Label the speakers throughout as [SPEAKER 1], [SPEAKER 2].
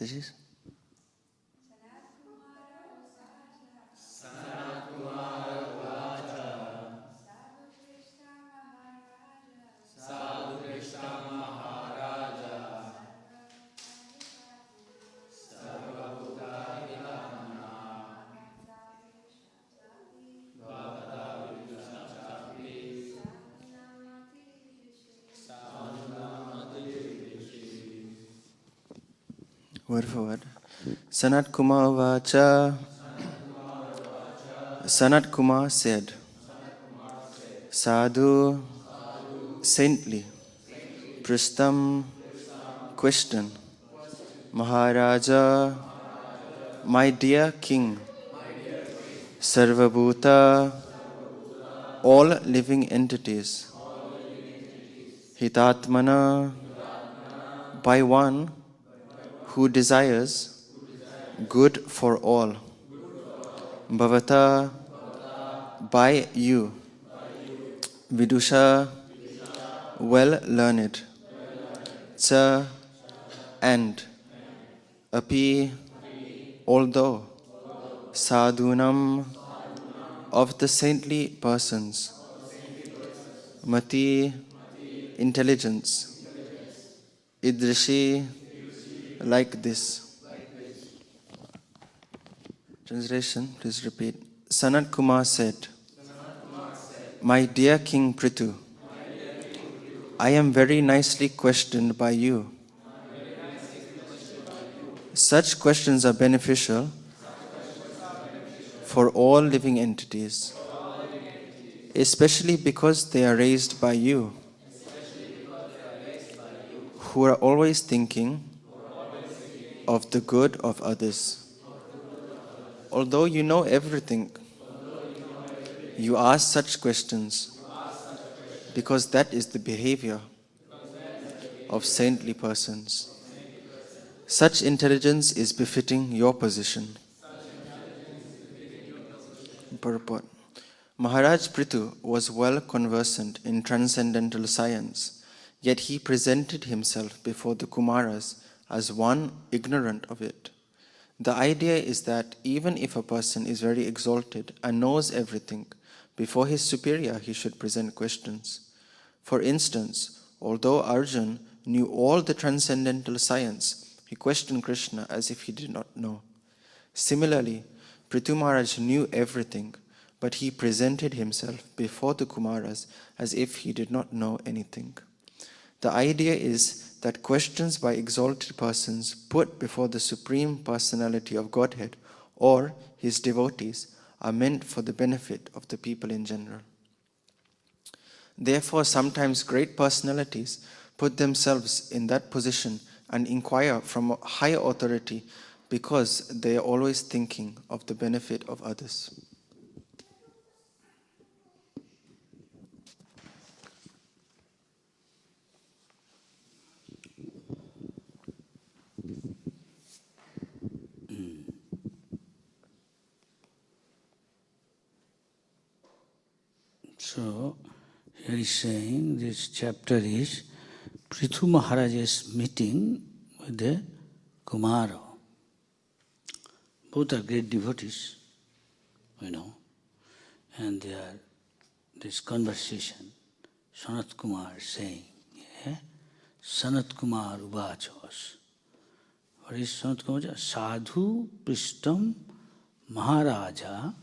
[SPEAKER 1] Mataji. Word for word. Sanat Kumar Vacha. Sanat Kumar said, Sadhu, saintly, Pristam, question, Maharaja, my dear king, Sarvabhuta, all living entities, Hitatmana, by one who desires good for all, Bhavata, by you, Vidusha, well learned, Cha, and, Api, although, Sadhunam, of the saintly persons, Mati, intelligence, Idrishi, like this. Translation, please repeat. Sanat Kumar said, my dear King Prithu, I am very nicely questioned by you. Such questions are beneficial for all living entities, especially because they are raised by you, who are always thinking of the good of others. Although you know everything, you ask such questions because that is the behavior of saintly persons. Such intelligence is befitting your position. Purport. Maharaj Prithu was well conversant in transcendental science, yet he presented himself before the Kumaras as one ignorant of it. The idea is that even if a person is very exalted and knows everything, before his superior he should present questions. For instance, although Arjun knew all the transcendental science, he questioned Krishna as if he did not know. Similarly, Prithu Maharaj knew everything, but he presented himself before the Kumaras as if he did not know anything. The idea is that questions by exalted persons put before the Supreme Personality of Godhead or his devotees are meant for the benefit of the people in general. Therefore, sometimes great personalities put themselves in that position and inquire from a higher authority because they are always thinking of the benefit of others.
[SPEAKER 2] So, here is saying this chapter is Prithu Maharaj's meeting with the Kumara. Both are great devotees, and they are this conversation. Sanat Kumar saying, Sanat Kumar Uvachas. What is Sanat Kumar? Sadhu Prishtam Maharaja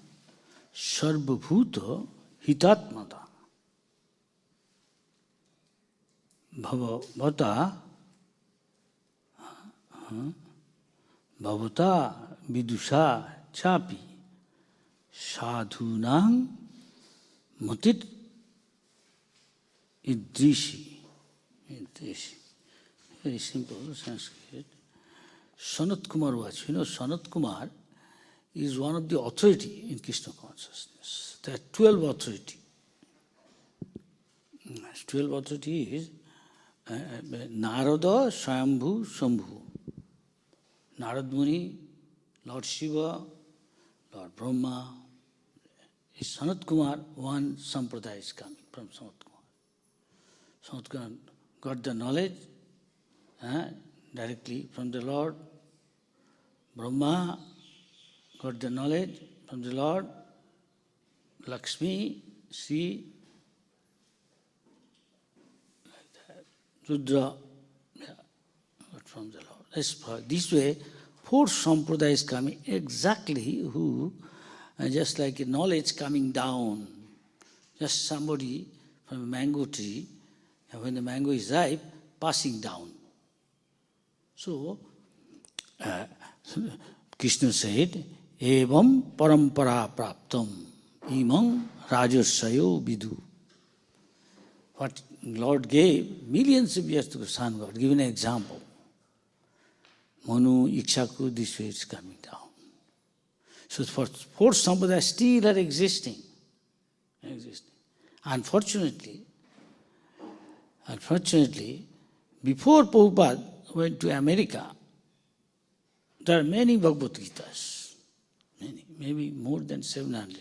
[SPEAKER 2] Sarvabhuta Hitatmata Bhavata Bhavata Vidusha Chapi Sadhunang Mutit Idrishi. Very simple Sanskrit. Sanat Kumar was, Sanat Kumar is one of the authority in Krishna consciousness. There are 12 authority. 12 authority is Narada, Swayambhu, Shambhu. Narad Muni, Lord Shiva, Lord Brahma. Is Sanat Kumar, one sampradaya is coming from Sanat Kumar. Sanat Kumar got the knowledge directly from the Lord, Brahma got the knowledge from the Lord, Lakshmi, Sri, Rudra, got from the Lord. This way, 4 sampradaya is coming exactly who, just like a knowledge coming down. Just somebody from a mango tree, and when the mango is ripe, passing down. So, Krishna said, Evam parampara praptam imam rajassayo vidu. What Lord gave millions of years to the Son God. Give an example. Manu, Ikshaku, this way is coming down. So for 4 sampradayas still are existing. Unfortunately, before Prabhupada went to America, there are many Bhagavad Gitas. Many, maybe more than 700.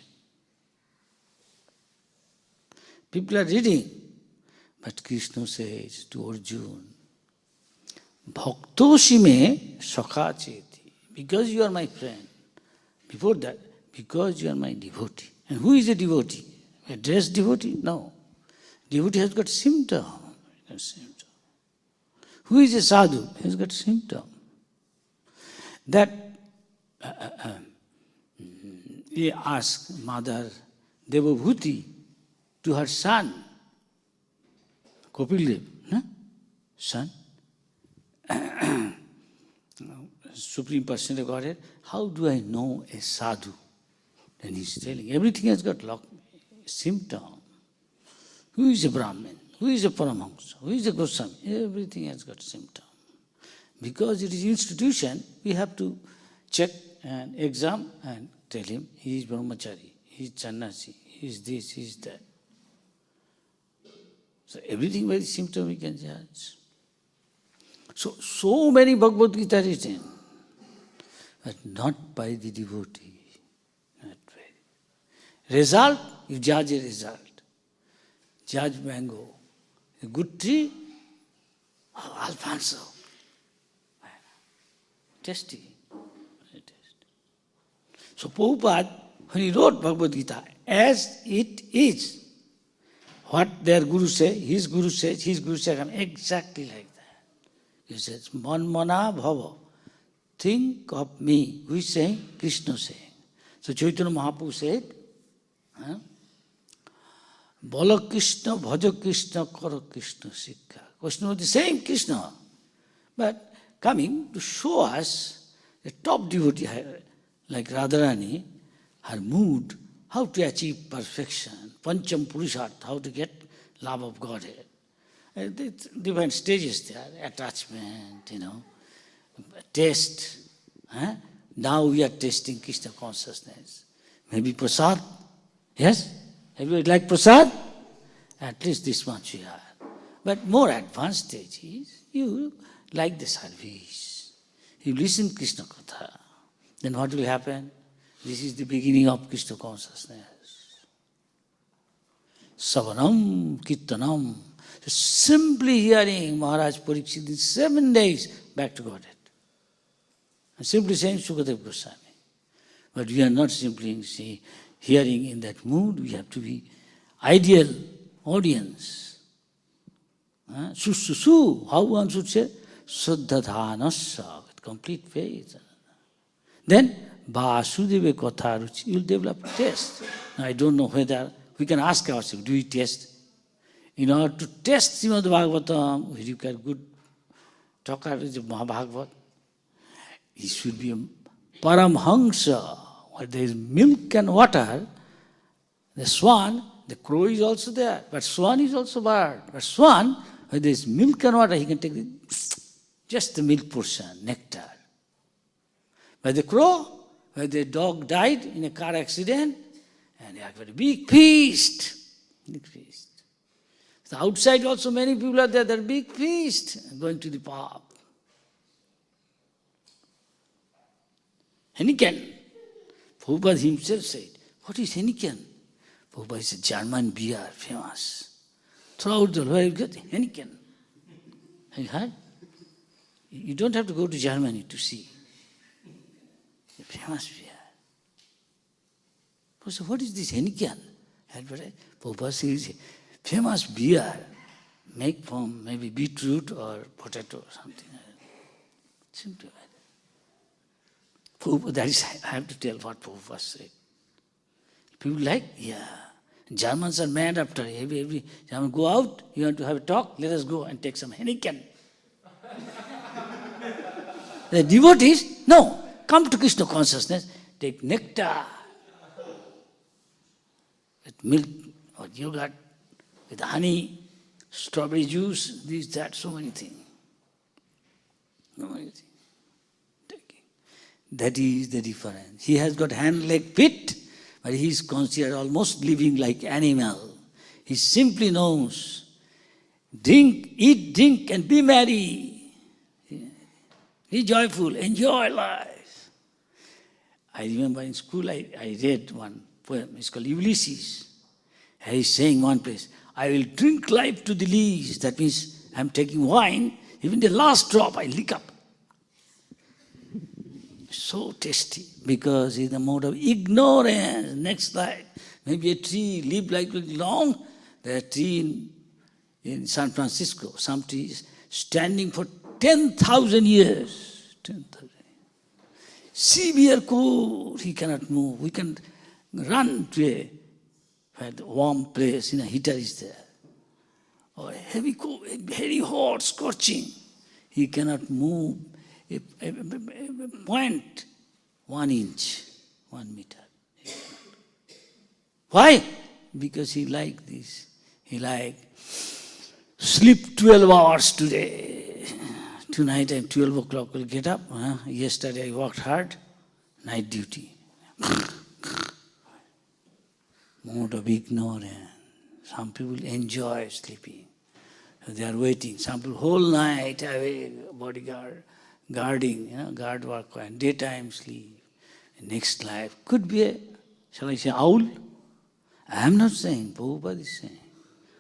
[SPEAKER 2] People are reading. But Krishna says to Arjuna, Bhaktoshi me sakha cheti. Because you are my friend. Before that, because you are my devotee. And who is a devotee? A dressed devotee? No. Devotee has got symptom. Who is a sadhu? He has got symptom. That he asked Mother Devabhuti to her son, Kopildev, son, Supreme Personality of Godhead, how do I know a sadhu? Then he's telling, everything has got symptom. Who is a Brahmin? Who is a Paramahamsa? Who is a Goswami? Everything has got symptom. Because it is institution, we have to check and exam and tell him, he is Brahmachari, he is Channasi, he is this, he is that. So everything by the symptom we can judge. So many Bhagavad Gita written, but not by the devotee. Not very. Result, you judge a result. Judge mango. A good tree, Alfonso. Tasty. Very tasty. So Prabhupada, when he wrote Bhagavad Gita, as it is, what their Guru says, his Guru says, exactly like that. He says, Manmana bhava. Think of me. Who is saying? Krishna saying. So Chaitanya Mahaprabhu said, Bala Krishna, Bhaja Krishna, Kara Krishna, Sikha. Krishna was the same Krishna. But coming to show us a top devotee like Radharani, her mood, how to achieve perfection, Pancham Purushartha, how to get love of Godhead. Different stages there, attachment, taste. Now we are tasting Krishna consciousness. Maybe prasad, yes? Everybody like prasad? At least this much we are. But more advanced stage is, you like the service. You listen Krishna Katha. Then what will happen? This is the beginning of Krishna consciousness. Savanam, Kirtanam. Simply hearing Maharaj Parikshit in 7 days back to Godhead. And simply saying Sukadeva Goswami. But we are not simply hearing in that mood. We have to be ideal audience. Su, how one should say? Suddhadhanasya, with complete faith. Then, Vasudeva Katha Ruchi, you will develop taste. Now, I don't know whether we can ask ourselves, do we taste? In order to test Srimad Bhagavatam, we require good talker, Mahabhagavat. He should be a Paramhamsa, where there is milk and water. The swan, the crow is also there, but swan is also bird. But swan, where there is milk and water, he can take just the milk portion, nectar. But the crow, where the dog died in a car accident, and they have a big feast. Big feast. So outside also many people are there, they're big feast, going to the pub. Heineken. Prabhupada himself said, what is Heineken? Prabhupada is a German beer, famous. Throughout the world, you get Heineken. Have you heard? You don't have to go to Germany to see. famous beer. So what is this Heineken? Prabhupada says, famous beer, make from maybe beetroot or potato or something. Simply Prabhupada, that is, I have to tell what Prabhupada said. People like, yeah. Germans are mad after every German go out, you want to have a talk, let us go and take some Heineken. The devotees, no, come to Krishna consciousness, take nectar with milk or yogurt, with honey, strawberry juice, this, that, so many things. So many things. That is the difference. He has got hand, leg, feet, but he is considered almost living like animal. He simply knows, eat, drink, and be merry. Be joyful, enjoy life. I remember in school I read one poem, it's called Ulysses. He is saying one place, I will drink life to the least. That means I am taking wine, even the last drop I lick up. So tasty, because it's the mode of ignorance. Next slide. Maybe a tree lived like long. There are a tree in San Francisco, some trees standing for 10,000 years. 10,000 years. Severe cold, he cannot move. We can run to a warm place, a heater is there. Or heavy cold, very hot, scorching. He cannot move. A point, 1 inch, 1 meter. Why? Because he like this. He like, sleep 12 hours today. Tonight at 12 o'clock will get up. Yesterday I worked hard, night duty. Mode of ignorance. Some people enjoy sleeping. They are waiting. Some people whole night away, bodyguard, guarding, guard work, and daytime sleep. Next life could be a, shall I say, owl? I am not saying, Prabhupada is saying.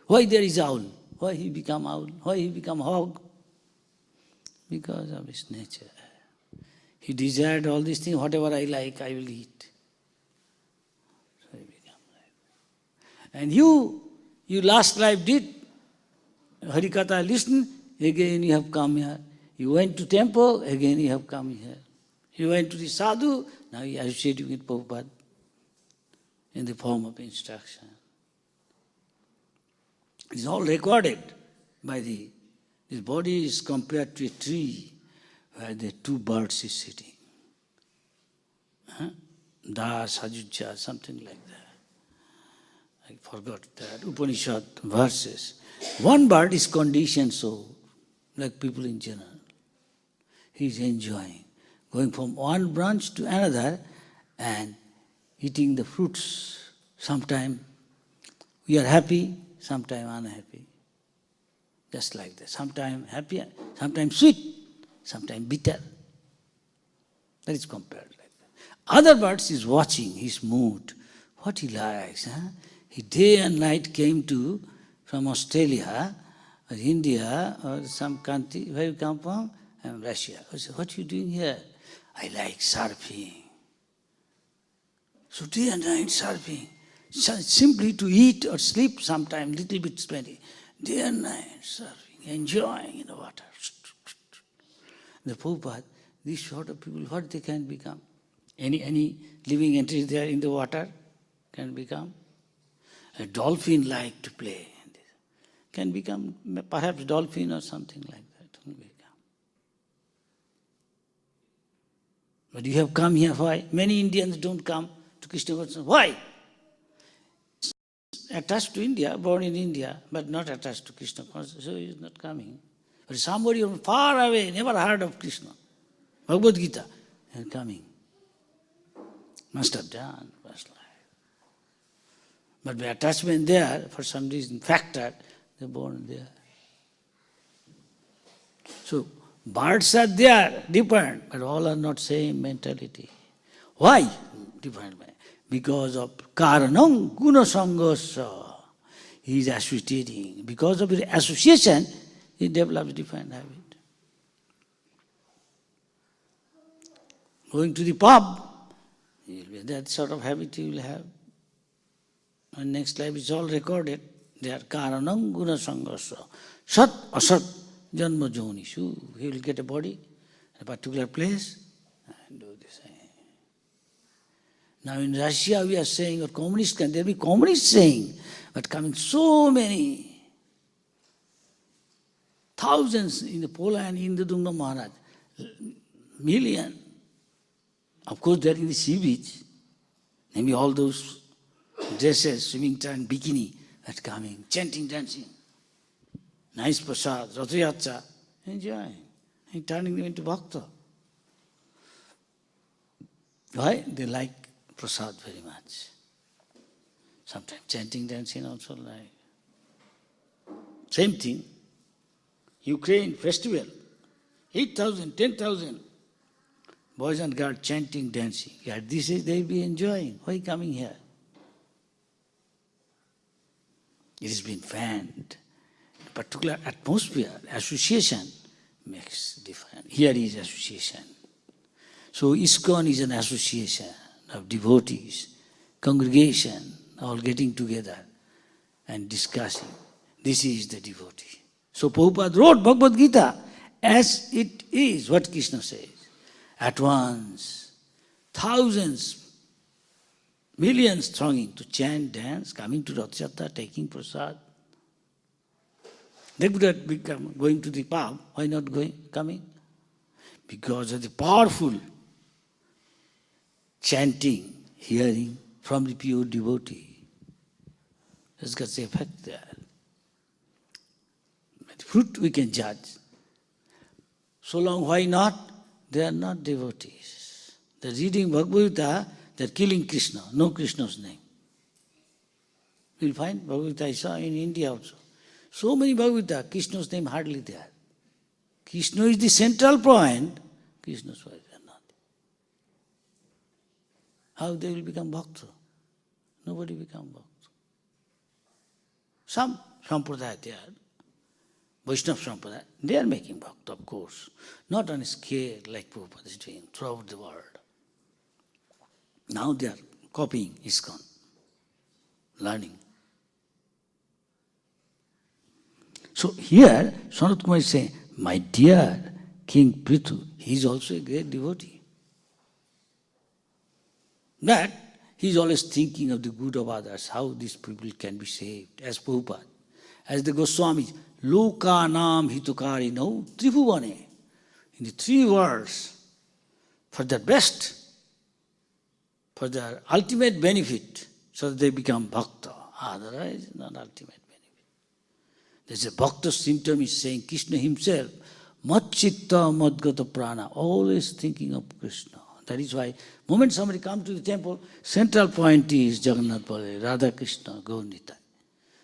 [SPEAKER 2] Why there is owl? Why he become owl? Why he become hog? Because of his nature. He desired all these things, whatever I like, I will eat. So he become like that. And you last life did Harikatha, listen, again you have come here. You went to temple, again you have come here. You went to the sadhu, now you associate with Prabhupada in the form of instruction. It is all recorded by this body is compared to a tree where the 2 birds is sitting. Das, Hajuja, something like that. I forgot that. Upanishad verses. 1 bird is conditioned so, like people in general. He is enjoying, going from one branch to another and eating the fruits. Sometimes we are happy, sometimes unhappy. Just like that. Sometimes happy, sometimes sweet, sometimes bitter. That is compared like that. Other birds is watching his mood, what he likes. He day and night came from Australia or India or some country. Where you come from? I'm Russia. I said, what are you doing here? I like surfing. So day and night surfing. Simply to eat or sleep sometime, little bit spending. Day and night surfing, enjoying in the water. The Prabhupada, these sort of people, what they can become? Any living entity there in the water can become? A dolphin like to play. Can become perhaps dolphin or something like that. Can become. But you have come here, why? Many Indians don't come to Krishna consciousness. Why? Attached to India, born in India, but not attached to Krishna consciousness, so he is not coming. But somebody from far away, never heard of Krishna, Bhagavad Gita, and coming. Must have done past life. But the attachment there, for some reason, factor, they're born there. So, birds are there, different, but all are not same mentality. Why different? Because of karanam gunasangasa. He is associating. Because of his association, he develops different habit. Going to the pub, That sort of habit you will have. And next life is all recorded. There karanam guna sanghasa. Sat asat janma jonishu. He will get a body, a particular place, and do this. Now in Russia we are saying, or communist country, there will be communists saying, but coming so many, thousands in the Poland, Indudunga Maharaj, million. Of course they are in the sea beach. Maybe all those dresses, swimming trunk, bikini, that coming, chanting, dancing. Nice prasad, Rathayatra, enjoying, and turning them into bhakta. Why? They like prasad very much. Sometimes chanting, dancing also like. Same thing. Ukraine festival, 8,000, 10,000 boys and girls chanting, dancing. At this age they will be enjoying. Why coming here? It has been fanned. A particular atmosphere, association makes difference. Here is association. So ISKCON is an association of devotees, congregation, all getting together and discussing. This is the devotee. So Prabhupada wrote Bhagavad Gita as it is, what Krishna says. At once, thousands, millions thronging to chant, dance, coming to Rath Yatra, taking prasad. They would have become going to the pub. Why not coming? Because of the powerful chanting, hearing from the pure devotee. It's got the effect there. But fruit we can judge. So long, why not? They are not devotees. They're reading Bhagavad Gita, they're killing Krishna, no Krishna's name. You'll find Bhagavad Gita, I saw in India also. So many Bhagavad Gita, Krishna's name hardly there. Krishna is the central point, Krishna's wife are not. How they will become bhakta? Nobody become bhakta. Some sampradaya there, Vaishnava Sampradaya, they are making bhakta, of course. Not on a scale like Prabhupada is doing throughout the world. Now they are copying ISKCON, learning. So here, Sanat Kumar is saying, my dear King Prithu, he is also a great devotee. But he is always thinking of the good of others, how these people can be saved, as Prabhupada, as the Goswamis. Lokanam hitukarino tribhuvane. In the 3 worlds, for their best, for their ultimate benefit, so that they become bhakta. Otherwise, not ultimate benefit. There's a bhakta symptom is saying Krishna himself, Matchitta Madgata Prana, always thinking of Krishna. That is why, moment somebody comes to the temple, central point is Jagannath Baladev, Radha Krishna, Gaur Nitai.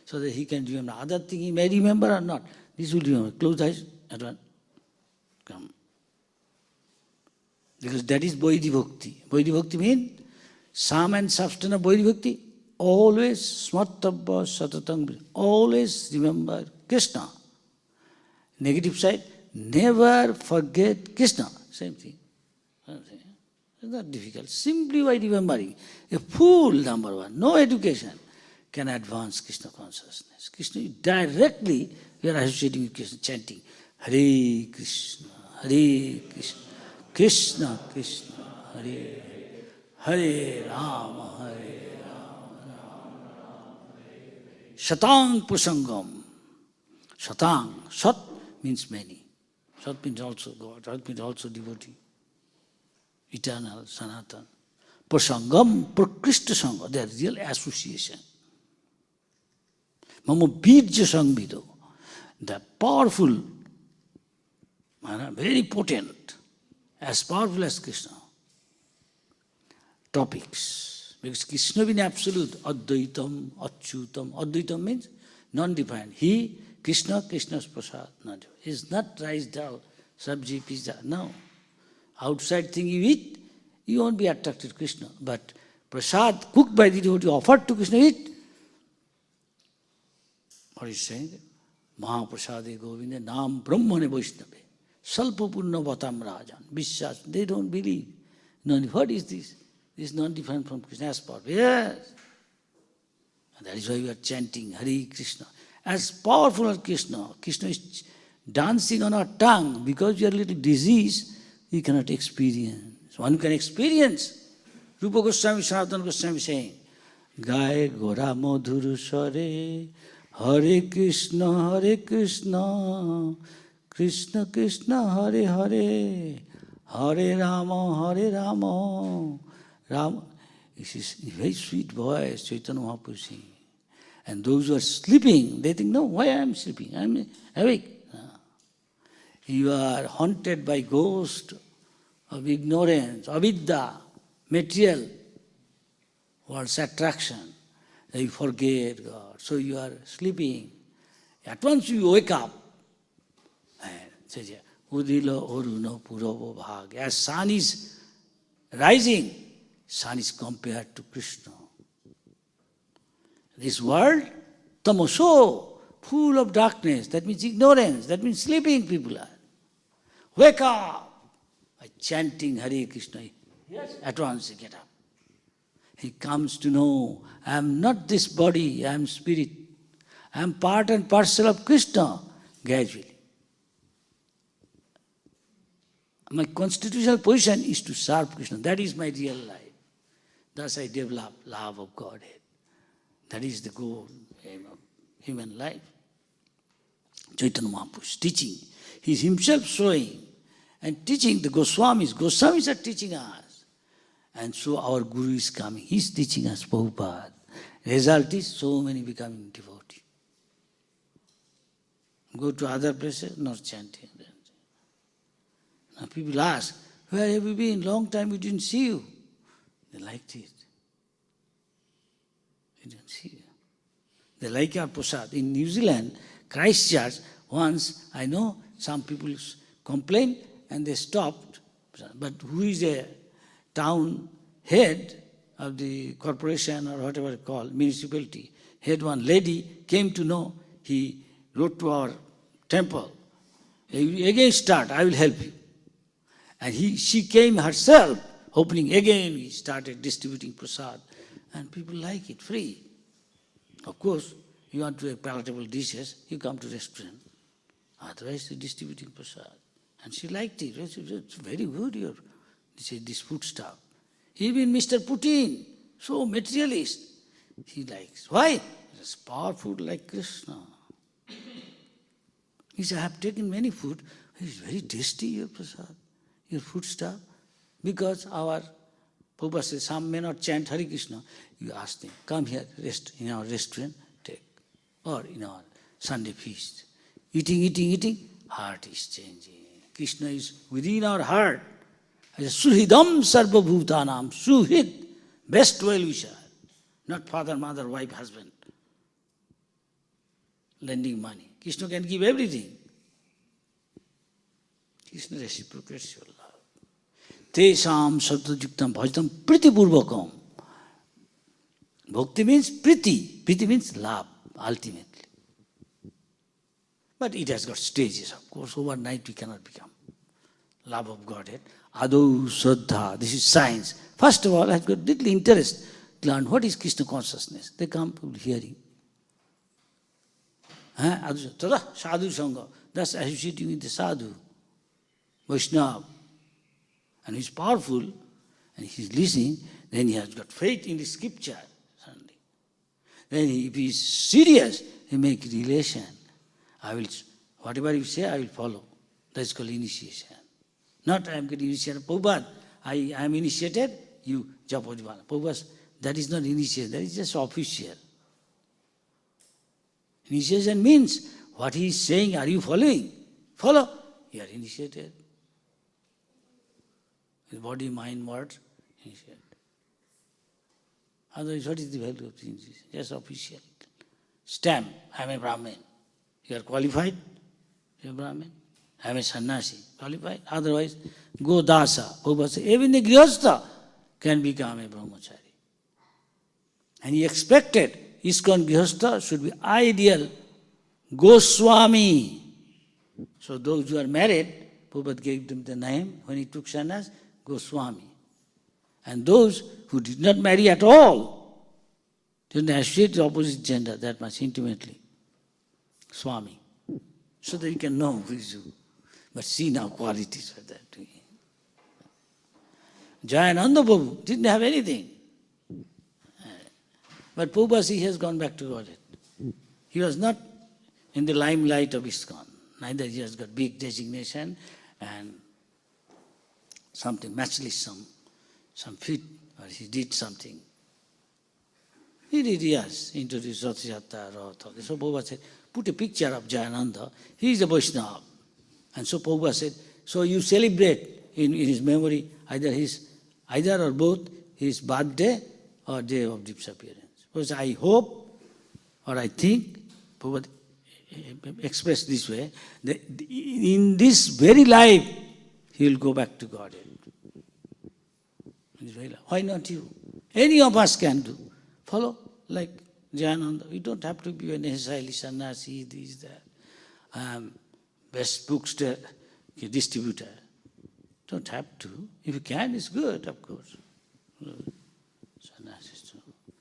[SPEAKER 2] So that he can remember. Other thing he may remember or not. This will remember. Close eyes, at one. Come. Because that is Vaidhi Bhakti. Vaidhi Bhakti means sum and substance of Vaidhi Bhakti. Always smartabha satatang. Always remember Krishna. Negative side, never forget Krishna. Same thing. It's not difficult. Simply by remembering. A fool, number one. No education can advance Krishna consciousness. Krishna, directly we are associating with Krishna, chanting Hare Krishna, Hare Krishna, Krishna Krishna, Hare Hare Rama, Hare Rama, Shatang Prasangam. Shatang, Sat means many. Sat means also God, Sat means also devotee. Eternal, Sanatan. Prasangam, Prakrishta Sangha, they are real association. Mama Birja Sangvido, the powerful, very potent, as powerful as Krishna. Topics. Because Krishna being absolute, Advaitam, Achyutam. Advaitam means non-defined. He, Krishna, Krishna's prasad. Not, he is not rice, dal, sabji, pizza. No. Outside thing you eat, you won't be attracted to Krishna. But prasad cooked by the devotee offered to Krishna, eat. What is saying? Mahaprasade Govinda Nam Brahmane Vaishnave Salpapurna Vatam Rajan Vishwas. They don't believe. No, what is this? This is not different from Krishna. As powerful. Yes. And that is why we are chanting Hare Krishna. As powerful as Krishna. Krishna is dancing on our tongue. Because you are a little diseased, you cannot experience. One can experience. Rupa Goswami, Sanatana Goswami saying, Gaye Gora Madhuru Sare, Hare Krishna, Krishna Krishna, Hare Hare, Hare Rama, Rama. This is a very sweet voice, Chaitanya Mahaprabhu singing. And those who are sleeping, they think, no, why I am sleeping? I am awake. You are haunted by ghost of ignorance, avidya, material, world's attraction. You forget God. So you are sleeping. At once you wake up. Udila Oruna Purava Bhag. As sun is rising, sun is compared to Krishna. This world, tamoso, full of darkness, that means ignorance, that means sleeping people are. Wake up by chanting Hare Krishna. Yes. At once he get up. He comes to know, I am not this body, I am spirit. I am part and parcel of Krishna, gradually. My constitutional position is to serve Krishna. That is my real life. Thus I develop love of Godhead. That is the goal, aim of human life. Chaitanya Mahaprabhu is teaching. He is himself showing and teaching the Goswamis. Goswamis are teaching us. And so our Guru is coming. He is teaching us Prabhupada. Result is so many becoming devotees. Go to other places, not chanting. Now people ask, where have you been? Long time we didn't see you. They liked it. We didn't see you. They like our prasad. In New Zealand, Christchurch, once I know some people complained and they stopped. But who is a town head of the corporation or whatever it's called, municipality, head one lady came to know, he wrote to our temple, again start, I will help you. And she came herself, opening again, we started distributing prasad. And people like it, free. Of course, you want to have palatable dishes, you come to restaurant. Otherwise, you're distributing prasad. And she liked it. It's very good, this food stuff. Even Mr. Putin, so materialist, he likes. Why? It's powerful like Krishna. He said, I have taken many food. It's very tasty, your prasad, your food stuff. Because our Prabhupada says, some may not chant Hare Krishna. You ask them, come here, rest in our restaurant, take. Or in our Sunday feast. Eating, heart is changing. Krishna is within our heart. Suhridam sarva bhutanam. Suhrid, best well-wisher. Not father, mother, wife, husband. Lending money. Krishna can give everything. Krishna reciprocates your love. Tesam sattva-yuktam bhajatam priti-purvakam. Bhakti means priti. Priti means love, ultimately. But it has got stages, of course. Overnight we cannot become love of Godhead. Adau Shraddha, this is science. First of all, I have got little interest to learn what is Krishna consciousness. They come hearing. Tada sadhu sangha, thus associating with the sadhu, Vaishnava. And he's powerful, and he's listening, then he has got faith in the scripture. Suddenly. Then if he is serious, he make relation. Whatever you say, I will follow. That's called initiation. Not I am getting initiated. Prabhupada, I am initiated, you Japodivana. Prabhupada, that is not initiation, that is just official. Initiation means what he is saying, are you following? Follow. You are initiated. With body, mind, words, initiated. Otherwise, what is the value of the initiation? Just official. Stamp, I am a Brahmin. You are qualified, you are Brahmin. I am a sannyasi, qualified. Otherwise, go dasa. Prabhupada says, even the grihastha can become a brahmachari. And he expected ISKCON grihastha should be ideal Goswami. So those who are married, Prabhupada gave them the name, when he took sannyas, Goswami. And those who did not marry at all didn't associate the opposite gender that much intimately. Swami. So that you can know who is who. But see now qualities of that. Jayananda Prabhu didn't have anything. But Prabhupada, he has gone back to Godhead. He was not in the limelight of ISKCON. Neither he has got big designation and something, matchless some feat, or he did something. He did, yes, introduced Rathayatra, Rath. So Prabhupada said, put a picture of Jayananda. He is a Vaishnava. And so Prabhupada said, so you celebrate in his memory either or both his birthday or day of disappearance. Because I hope or I think, Prabhupada expressed this way, that in this very life, he will go back to Godhead. Why not you? Any of us can do. Follow like Jayananda. You don't have to be a necessarily sannyasi, this, that. Best books distributor. Don't have to. If you can, it's good, of course.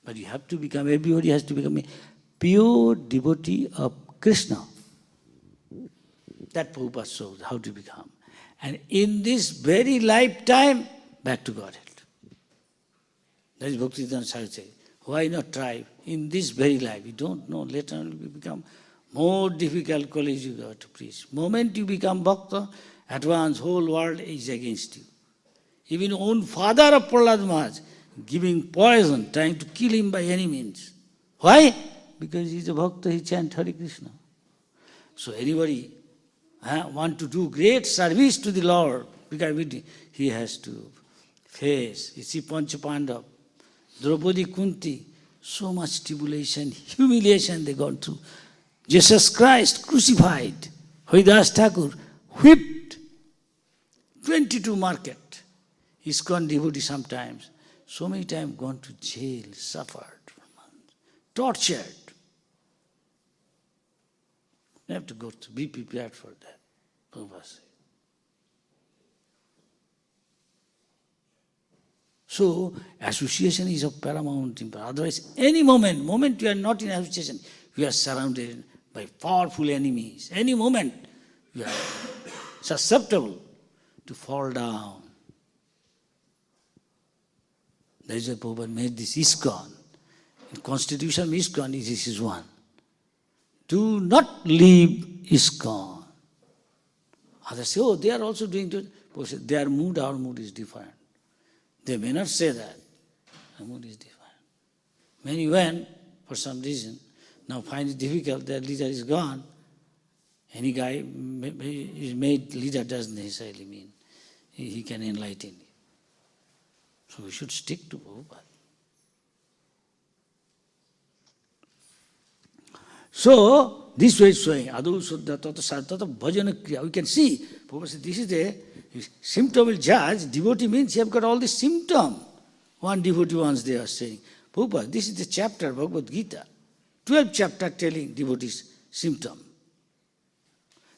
[SPEAKER 2] But you have to become, everybody has to become a pure devotee of Krishna. That Prabhupada shows how to become. And in this very lifetime, back to Godhead. That is Bhaktivedanta Saraswati says. Why not try in this very life? You don't know, later on it will become more difficult Kali Yuga to preach. Moment you become Bhakta, at once whole world is against you. Even own father of Prahlad Maharaj giving poison, trying to kill him by any means. Why? Because he is a Bhakta, he chants Hare Krishna. So anybody want to do great service to the Lord, because he has to face, you see Panchapandav, Draupadi, Kunti, so much tribulation, humiliation they gone through. Jesus Christ crucified, Haridas Thakur whipped, 22 market. ISKCON devotee sometimes, so many times gone to jail, suffered for months, tortured. You have to go to be prepared for that. Prabhupada said. So, association is of paramount importance. Otherwise, any moment you are not in association, you are surrounded by powerful enemies. Any moment, you are susceptible to fall down. That is why Prabhupada made this ISKCON. In Constitution of ISKCON, this is one. Do not leave ISKCON. Others say, oh, they are also doing it. Their mood, our mood is different. They may not say that. Our mood is different. Many went for some reason. Now find it difficult, their leader is gone. Any guy is made leader doesn't necessarily mean he can enlighten you. So we should stick to Prabhupada. So, this way is showing, Adu Suddha Tata Sartata Bhajana Kriya. We can see, Prabhupada said, this is a symptom will judge. Devotee means you have got all the symptom. One devotee once they are saying, Prabhupada, this is the chapter, Bhagavad Gita. 12 chapter telling devotees symptom.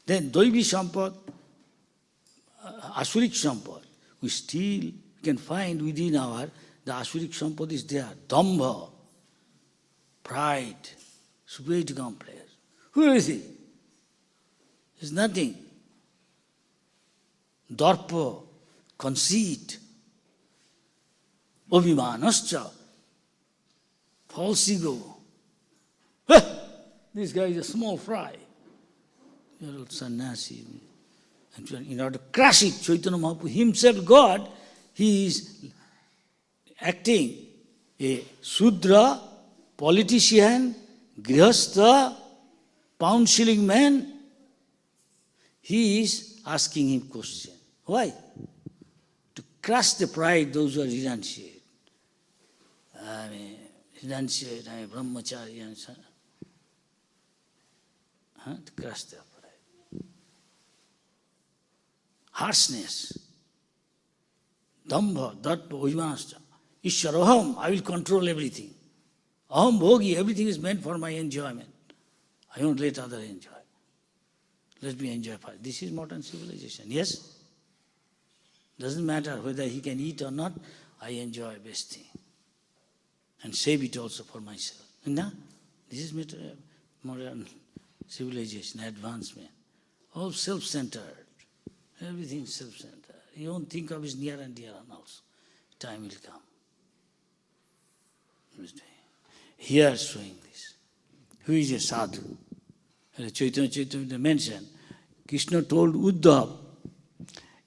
[SPEAKER 2] Then Daivi Sampad, Asurik Sampad, we still can find within the Asurik Sampad is there. Dambha, pride, superiority complex. Who is he? It's nothing. Darpa, conceit, Abhimanascha, false ego. This guy is a small fry. You're a sannyasi. And in order to crush it, Chaitanya Mahaprabhu himself, God, he is acting a Sudra, politician, Grihastha, pound-shilling man. He is asking him question. Why? To crush the pride, those who are renunciate. Renunciate, brahmachari, and so on. To crush their pride. Harshness. Dambha, Darpa, Abhimanascha. Ishwaroham, I will control everything. Aham bhogi, everything is meant for my enjoyment. I won't let others enjoy. Let me enjoy first. This is modern civilization. Yes? Doesn't matter whether he can eat or not, I enjoy best thing. And save it also for myself. No? This is modern civilization, advancement. All self-centered. Everything self-centered. You don't think of his near and dear one also. Time will come. Here showing this. Who is a sadhu? Chaitanya mentioned, Krishna told Uddhav,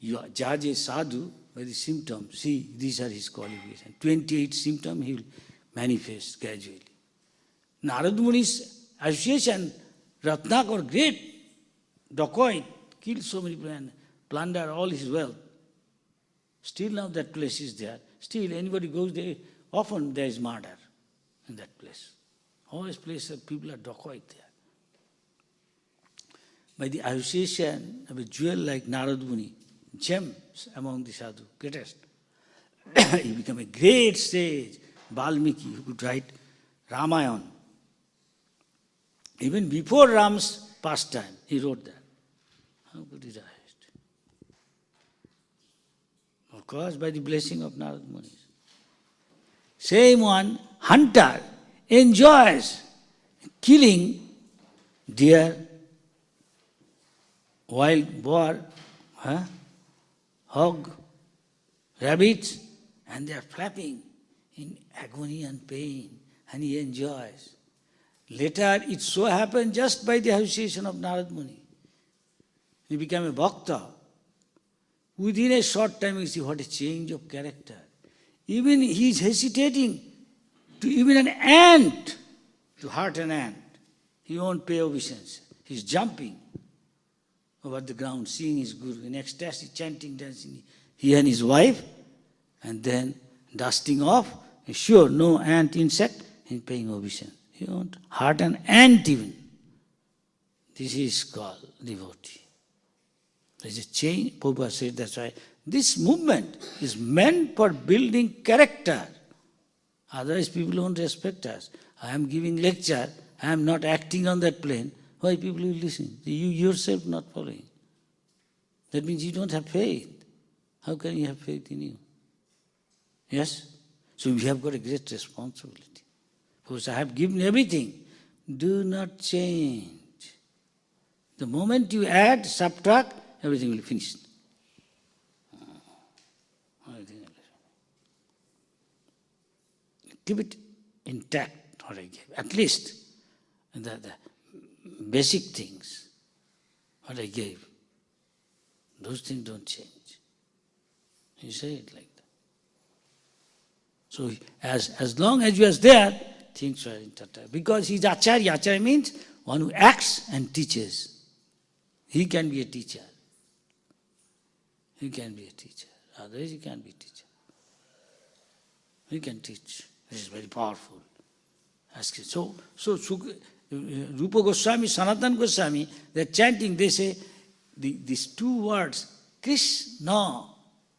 [SPEAKER 2] you judge a sadhu by the symptoms. See, these are his qualifications. 28 symptoms he will manifest gradually. Narad Muni's association, Ratnakar, great dacoit, killed so many people and plundered all his wealth. Still now that place is there. Still anybody goes there, often there is murder in that place. Always places people are dacoit there. By the association of a jewel like Narad Muni, gems among the sadhu, greatest. He became a great sage, Valmiki, who could write Ramayana. Even before Ram's pastime, he wrote that. How could he write? Of course, by the blessing of Narad Muni. Same one, hunter, enjoys killing deer, wild boar, hog, rabbits, and they are flapping in agony and pain, and he enjoys. Later, it so happened just by the association of Narad Muni. He became a bhakta. Within a short time, you see what a change of character. Even he is hesitating to even an ant, to hurt an ant. He won't pay obeisance. He is jumping over the ground, seeing his guru in ecstasy, chanting, dancing. He and his wife, and then dusting off. Sure, no ant, insect, he is paying obeisance. He won't hurt an ant even. This is called devotee. There's a change. Prabhupada said that's why this movement is meant for building character. Otherwise people won't respect us. I am giving lecture, I am not acting on that plane. Why people will listen? You yourself not following. That means you don't have faith. How can you have faith in you? Yes? So we have got a great responsibility. Because I have given everything. Do not change. The moment you add, subtract, everything will finish. Keep it intact, what I gave. At least the basic things, what I gave, those things don't change. You say it like that. So as long as you are there, things are intact. Because he is acharya. Acharya means one who acts and teaches. He can be a teacher. He can be a teacher. Otherwise he can't be a teacher. He can teach. This is very powerful. So Rupa Goswami, Sanatana Goswami, they are chanting, they say, these two words, Krishna,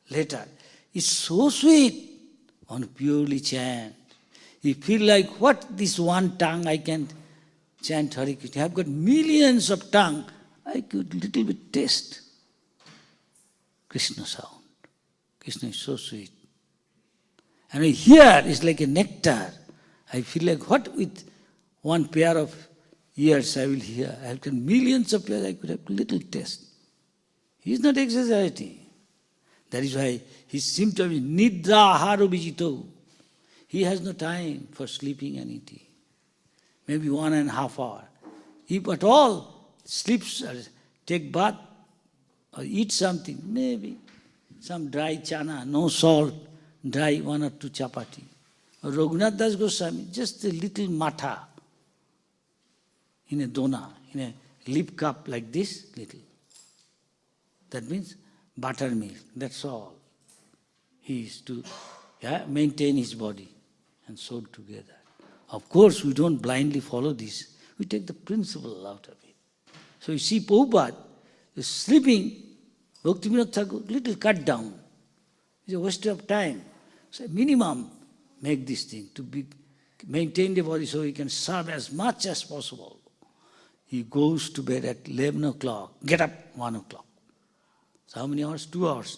[SPEAKER 2] later, is so sweet. One purely chant. You feel like, what this one tongue I can chant Hare Krishna. I have got millions of tongue. I could little bit taste Krishna sound. Krishna is so sweet. And I hear, it's like a nectar. I feel like, what with one pair of ears I will hear. I have got millions of pairs, I could have little taste. He is not exaggerating. That is why his symptom is nidra aharo vijito. He has no time for sleeping and eating. Maybe 1.5 hours. If at all, sleeps or take bath or eat something, maybe some dry chana, no salt, dry 1 or 2 chapati. Or Raghunath Das Goswami, just a little matha in a dona, in a lip cup like this, little. That means buttermilk, that's all. He is to maintain his body and soul together. Of course, we don't blindly follow this. We take the principle out of it. So you see Prabhupada is sleeping, Bhaktivinoda Thakur, little cut down. It's a waste of time. So minimum, make this thing to maintain the body so he can serve as much as possible. He goes to bed at 11 o'clock, get up 1 o'clock. So how many hours? 2 hours.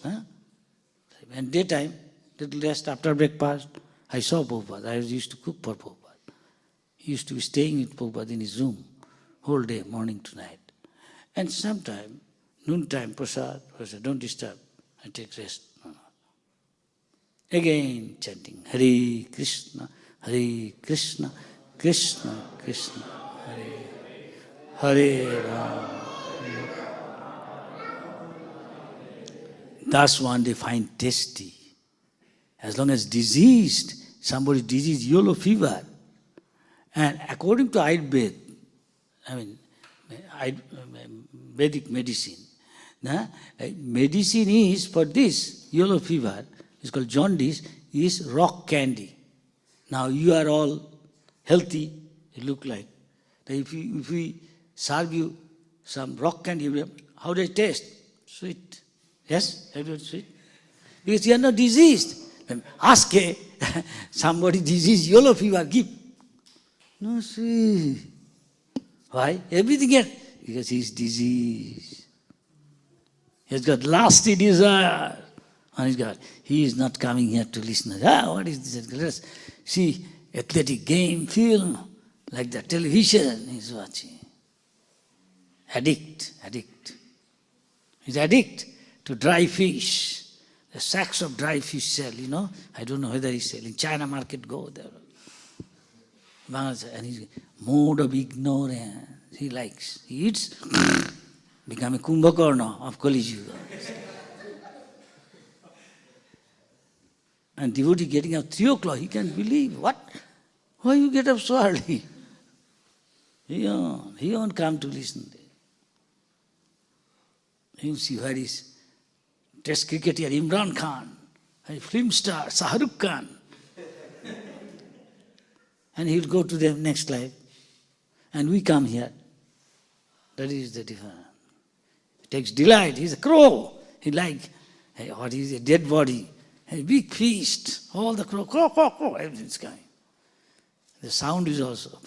[SPEAKER 2] And daytime, little rest after breakfast. I saw Prabhupada. I used to cook for Prabhupada. He used to be staying with Prabhupada in his room whole day, morning to night. And sometime, noontime, prasad, don't disturb. I take rest. Again chanting, Hare Krishna, Krishna Krishna, Hare Rama. That's one they find tasty. As long as diseased, somebody diseased yellow fever, and according to Ayurveda, Vedic medicine, medicine is for this yellow fever, it's called jaundice, is rock candy. Now you are all healthy, you look like. If we serve you some rock candy, how does it taste? Sweet. Yes? Everyone sweet? Because you are not diseased. Ask somebody diseased, yellow fever, give. No, see. Why? Everything else. Because he is diseased. He has got lusty desire on his God. He is not coming here to listen. What is this? Let's see athletic game, film, like the television he is watching. Addict. He's addict to dry fish. The sacks of dry fish sell, I don't know whether he's selling. China market, go there. And he's mode of ignorance. He likes. He eats, become a Kumbhakarna of Kali Yuga. And devotee getting up 3 o'clock, he can't believe. What? Why you get up so early? He won't come to listen. He'll see where is Test cricketer Imran Khan, a film star Shah Rukh Khan. And he'll go to the next life. And we come here. That is the difference. He takes delight. He's a crow. He what is a dead body. A big feast. All the crow, everything's coming. The sound is also,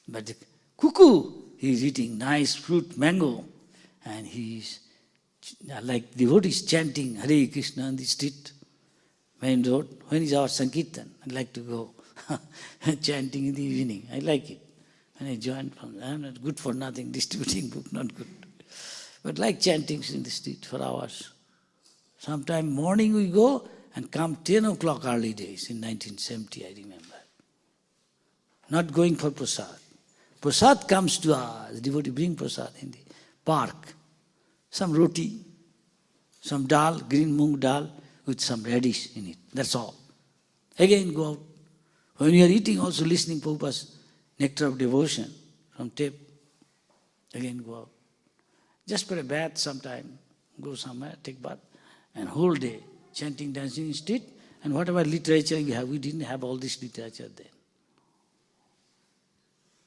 [SPEAKER 2] but the cuckoo, he's eating nice fruit, mango, and he's like devotees chanting Hare Krishna on the street, main road. When is our Sankirtan? I'd like to go chanting in the evening. I like it. And I joined from there. I'm not good for nothing, distributing book, not good. But like chanting in the street for hours. Sometime morning we go and come 10 o'clock early days in 1970, I remember. Not going for prasad. Prasad comes to us, the devotee bring prasad in the park. Some roti, some dal, green moong dal with some radish in it. That's all. Again go out. When you are eating, also listening Prabhupada's nectar of devotion from tape. Again go out. Just for a bath sometime, go somewhere, take bath, and whole day chanting, dancing in street, and whatever literature we have, we didn't have all this literature then.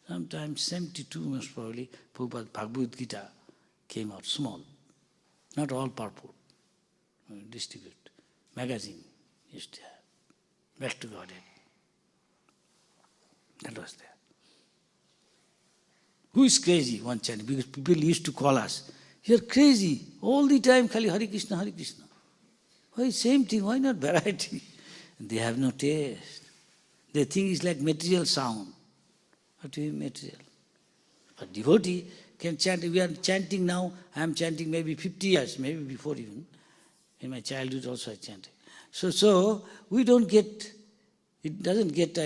[SPEAKER 2] Sometime 72 most probably, Prabhupada Bhagavad Gita came out small. Not all purport. Distribute. Magazine used to have. Back to Godhead. That was there. Who is crazy? One chanting. Because people used to call us, you're crazy. All the time, Khali Hare Krishna, Hare Krishna. Why same thing? Why not variety? They have no taste. They think it's like material sound. What do you mean material? But devotee can chant. We are chanting now. I am chanting maybe 50 years, maybe before even. In my childhood also I chanted. So we don't get, it doesn't get,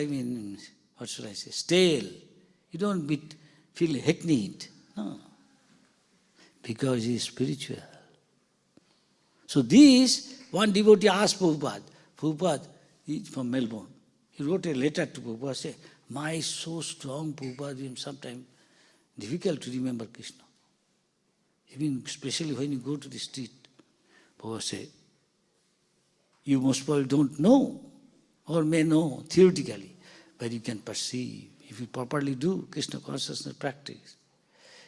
[SPEAKER 2] what should I say, stale. You don't feel hackneyed. No. Because he is spiritual. So this, one devotee asked Prabhupada is from Melbourne. He wrote a letter to Prabhupada, say, "My is so strong, Prabhupada, sometimes difficult to remember Krishna. Even especially when you go to the street." Prabhupada said, "You most probably don't know, or may know theoretically, but you can perceive. If you properly do Krishna consciousness practice.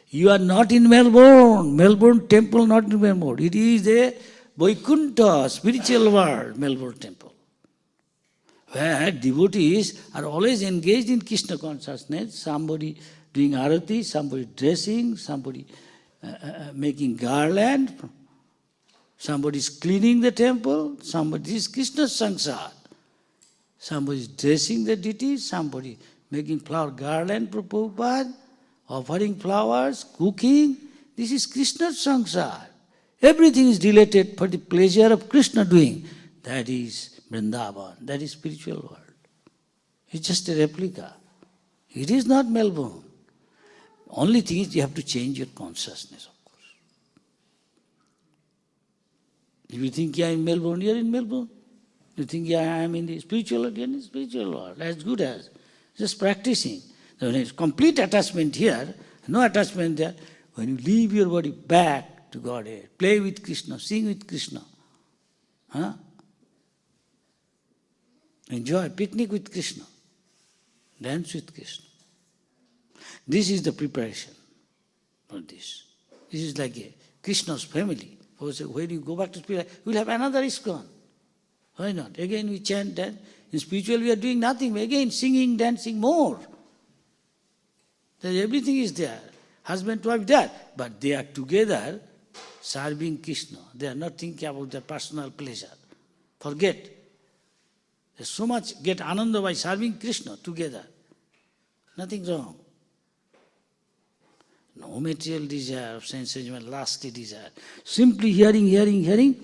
[SPEAKER 2] You are not in Melbourne. Melbourne temple not in Melbourne. It is a Vaikuntha, spiritual world, Melbourne temple. Where devotees are always engaged in Krishna consciousness, somebody doing arati, somebody dressing, somebody making garland, Somebody is cleaning the temple, somebody is Krishna's sansar. Somebody is dressing the deities, somebody making flower garland for Prabhupada, offering flowers, cooking. This is Krishna's sansar. Everything is related for the pleasure of Krishna doing. That is Vrindavan, that is spiritual world. It's just a replica. It is not Melbourne. Only thing is you have to change your consciousness, of course. If you think I am in Melbourne, you are in Melbourne. You think I am in the spiritual world, you are in the spiritual world. As good as. Just practicing. There is complete attachment here, no attachment there. When you leave your body back to Godhead, play with Krishna, sing with Krishna. Enjoy, picnic with Krishna. Dance with Krishna. This is the preparation for this. This is like a Krishna's family. When you go back to spirit, we'll have another ISKCON. Why not? Again we chant, dance. In spiritual we are doing nothing. Again singing, dancing more. Everything is there. Husband, wife, there. But they are together serving Krishna. They are not thinking about their personal pleasure. Forget. There's so much get ananda by serving Krishna together. Nothing wrong. No material desire, sense enjoyment, lusty desire. Simply hearing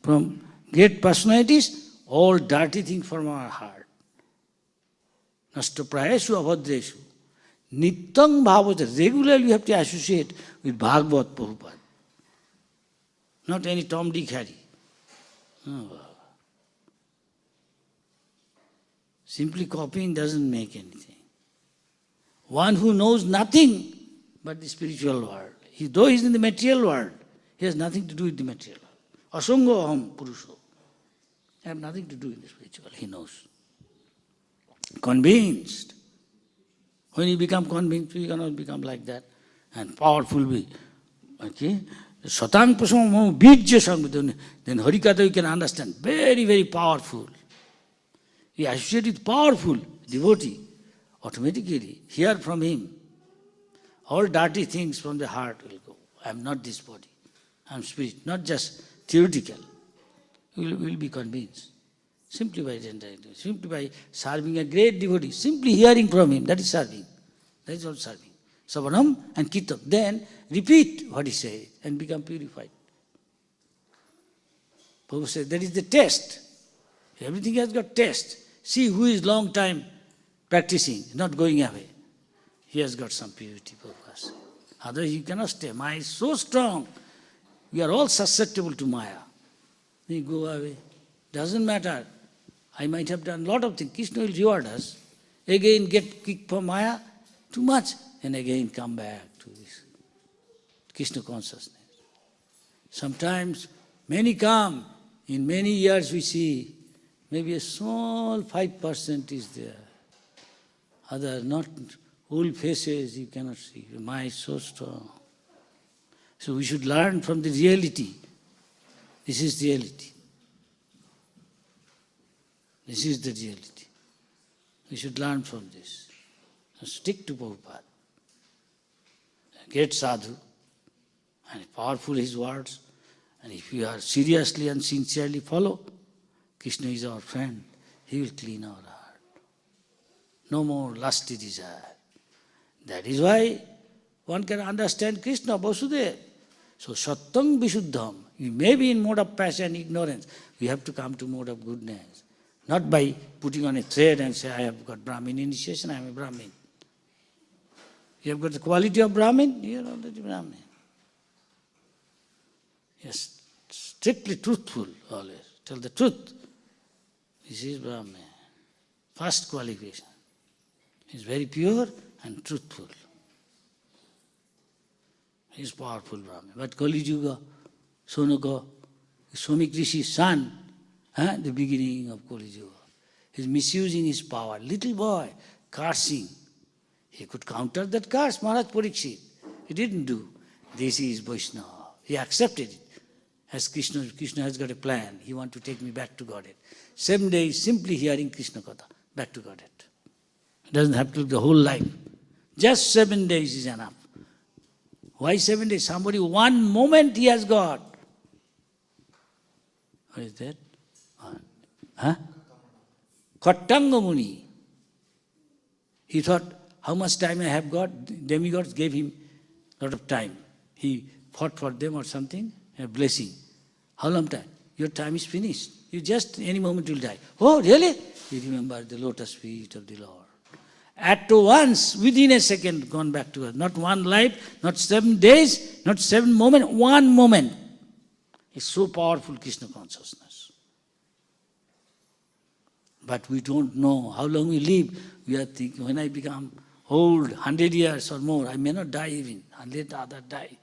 [SPEAKER 2] from great personalities, all dirty things from our heart. Nastaprayashu abhadreshu. Nityam bhavata. Regularly you have to associate with Bhagavat Prabhupada. Not any Tom, Dick, Harry. No. Simply copying doesn't make anything. One who knows nothing but the spiritual world. Though he is in the material world, he has nothing to do with the material world. Asango aham purusho. I have nothing to do with the spiritual. He knows. Convinced. When you become convinced, you cannot become like that. And powerful be. Okay? Satang prasam bijya sangha. Then Harikatha you can understand. Very, very powerful. You associate with powerful devotee. Automatically, hear from him. All dirty things from the heart will go. I am not this body. I am spirit. Not just theoretical. You will be convinced. Simply by simply by serving a great devotee. Simply hearing from him. That is serving. That is all serving. Savanam and Kirtan. Then repeat what he said and become purified. Prabhupada said that is the test. Everything has got test. See who is long time practicing, not going away. He has got some purity, Prabhupada said. Otherwise you cannot stay. Maya is so strong. We are all susceptible to Maya. Then you go away. Doesn't matter. I might have done a lot of things. Krishna will reward us. Again get kicked for Maya, too much. And again come back to this Krishna consciousness. Sometimes many come. In many years we see maybe a small 5% is there. Other not old faces you cannot see. Maya is so strong. So we should learn from the reality. This is reality. This is the reality. We should learn from this. So stick to Prabhupada. Great sadhu, and powerful his words. And if you are seriously and sincerely follow, Krishna is our friend. He will clean our heart. No more lusty desire. That is why one can understand Krishna, Vasudeva. So Satyam Vishuddham. You may be in mode of passion, ignorance. We have to come to mode of goodness. Not by putting on a thread and say, I have got Brahmin initiation, I am a Brahmin. You have got the quality of Brahmin, you are already Brahmin. Yes, strictly truthful always. Tell the truth. This is Brahmin. First qualification. He is very pure and truthful. He is powerful Brahmin. But Kali Yuga, Sonaka, Somik Rishi's son, the beginning of Kali Yuga, he is misusing his power. Little boy, cursing. He could counter that curse, Maharaj Parikshit. He didn't do. This is Vaishnava. He accepted it. As Krishna has got a plan. He wants to take me back to Godhead. 7 days simply hearing Krishna Katha, back to Godhead. It doesn't have to be the whole life. Just 7 days is enough. Why 7 days? Somebody, one moment he has got. What is that? Huh? Khattanga Muni. He thought, how much time I have got? Demigods gave him a lot of time. He fought for them or something, a blessing. How long time? Your time is finished. You just, any moment will die. Oh, really? He remembered the lotus feet of the Lord. At once, within a second, gone back to earth. Not one life, not 7 days, not 7 moments, 1 moment. It's so powerful, Krishna consciousness. But we don't know how long we live. We are thinking, when I become old, 100 years or more, I may not die even. And let others die.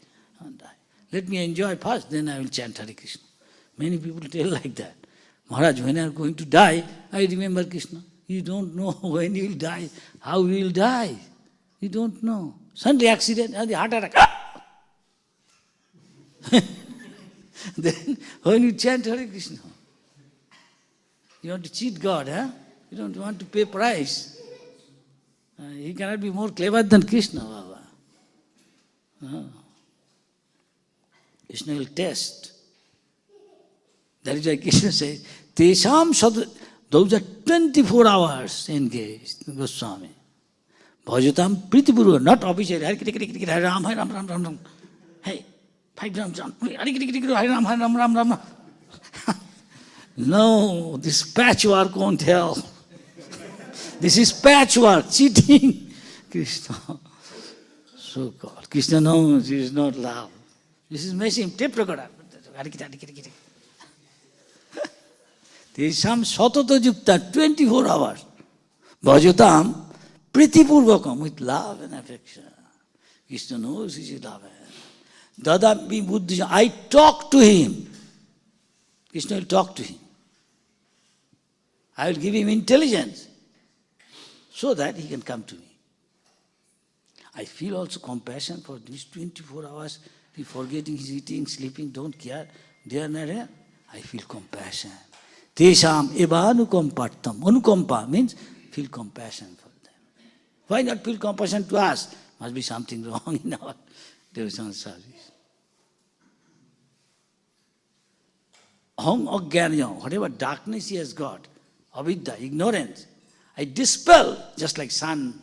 [SPEAKER 2] Let me enjoy first, then I will chant Hare Krishna. Many people tell like that. Maharaj, when I am going to die, I remember Krishna. You don't know when you will die, how you will die. You don't know. Suddenly accident, the heart attack. Then when you chant Hare Krishna, you want to cheat God, huh? You don't want to pay price. He cannot be more clever than Krishna, Baba. No. Krishna will test. That is why Krishna says, Tesham Sad, those are 24 hours engaged, Goswami. Bhajatam Pritipurva, not officially. Hare Ram, Hare Ram, Ram, Ram, Ram. Hey, 5 grams, Hare Ram, Hare Ram, Ram, Ram. No, this patchwork won't help. This is patchwork, cheating. Krishna, so called. Krishna knows this is not love. This is messing, tape recorder. Tesham Satata Yukta, 24 hours. Bhajatam Pritipurvakam, with love and affection. Krishna knows this is love. Dadami Buddhism, I talk to him. Krishna will talk to him. I will give him intelligence so that he can come to me. I feel also compassion for these 24 hours. He forgetting his eating, sleeping, don't care. They are not here. I feel compassion. Tesham eva anukampartam. Anukampa means feel compassion for them. Why not feel compassion to us? Must be something wrong in our devotional service. Aham ajnana, whatever darkness he has got, avidya, ignorance, I dispel, just like sun.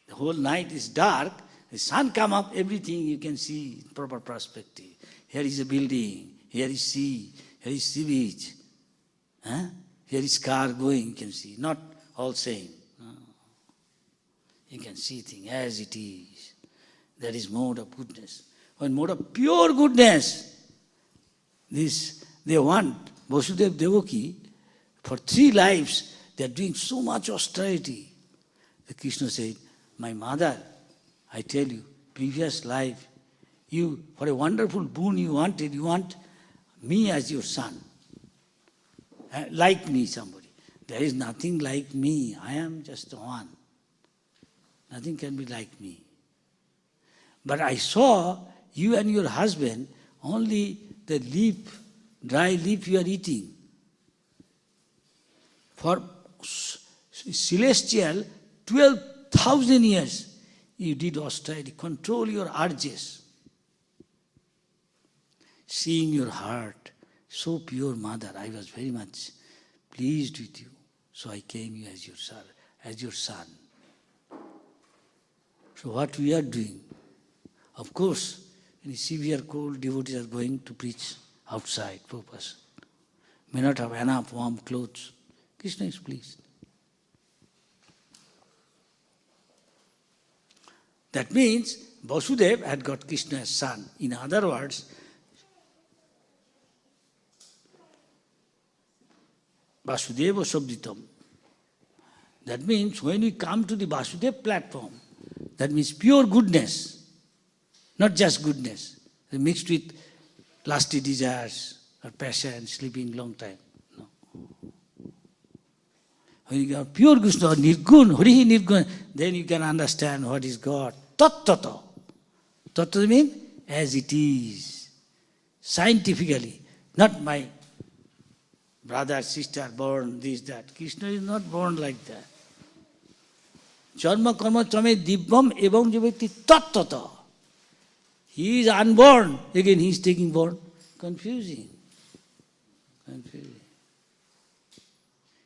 [SPEAKER 2] The whole night is dark, the sun come up, everything you can see in proper perspective. Here is a building, here is sea, here is sea beach. Here is car going, you can see, not all same. No. You can see things as it is. That is mode of goodness. When mode of pure goodness, this they want, Vasudeva Devaki, for 3 lives, they are doing so much austerity. The Krishna said, my mother, I tell you, previous life, you, for a wonderful boon you wanted, you want me as your son. Like me, somebody. There is nothing like me. I am just one. Nothing can be like me. But I saw you and your husband, only the leaf, dry leaf you are eating. For celestial, 12,000 years, you did austerity, control your urges. Seeing your heart, so pure mother, I was very much pleased with you. So I came you as your son. So what we are doing? Of course, in severe cold, devotees are going to preach outside, poor person. May not have enough warm clothes. Krishna is pleased. That means Vasudeva had got Krishna as son. In other words, Vasudeva Sabditam. That means when we come to the Vasudeva platform, that means pure goodness, not just goodness, mixed with lusty desires or passion, sleeping long time. No. When you got pure Krishna, Nirgun, Harihi Nirgun, then you can understand what is God. Tattata. Tattata means as it is, scientifically, not my brother, sister, born, this, that. Krishna is not born like that. Jarma karma chame dibbam evam jiveti tattata. He is unborn. Again, he is taking born. Confusing. Confusing.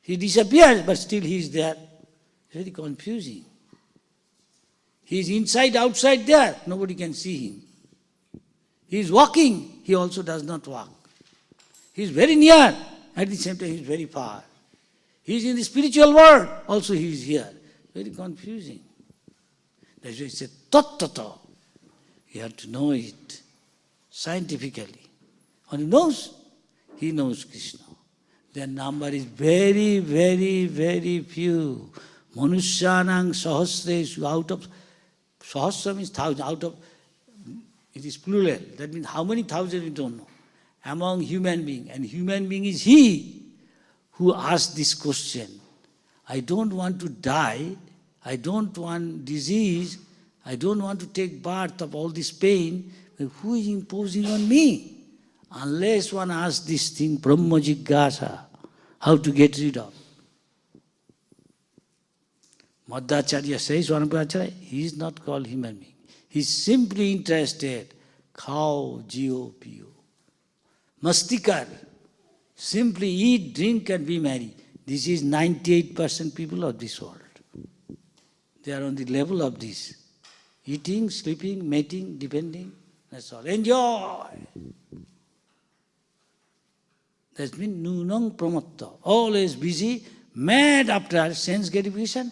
[SPEAKER 2] He disappears, but still he is there. Very confusing. He is inside, outside there. Nobody can see him. He is walking. He also does not walk. He is very near. At the same time, he is very far. He is in the spiritual world. Also, he is here. Very confusing. That's why it's a tattata. You have to know it scientifically. When he knows Krishna. Their number is very, very, very few. Manushyanang sahasreshu, out of, sahasra means thousand, out of, it is plural. That means how many thousands we don't know. Among human beings. And human being is he who asked this question. I don't want to die. I don't want disease. I don't want to take birth of all this pain. But who is imposing on me? Unless one asks this thing, Brahma Jigyasa, how to get rid of. Madhacharya says, Acharya, he is not called human being. He is simply interested. Khao, jio, pio. Mastikar. Simply eat, drink and be merry. This is 98% people of this world. They are on the level of this. Eating, sleeping, mating, depending. That's all. Enjoy. That means nunang pramatta. Always busy, mad after sense gratification,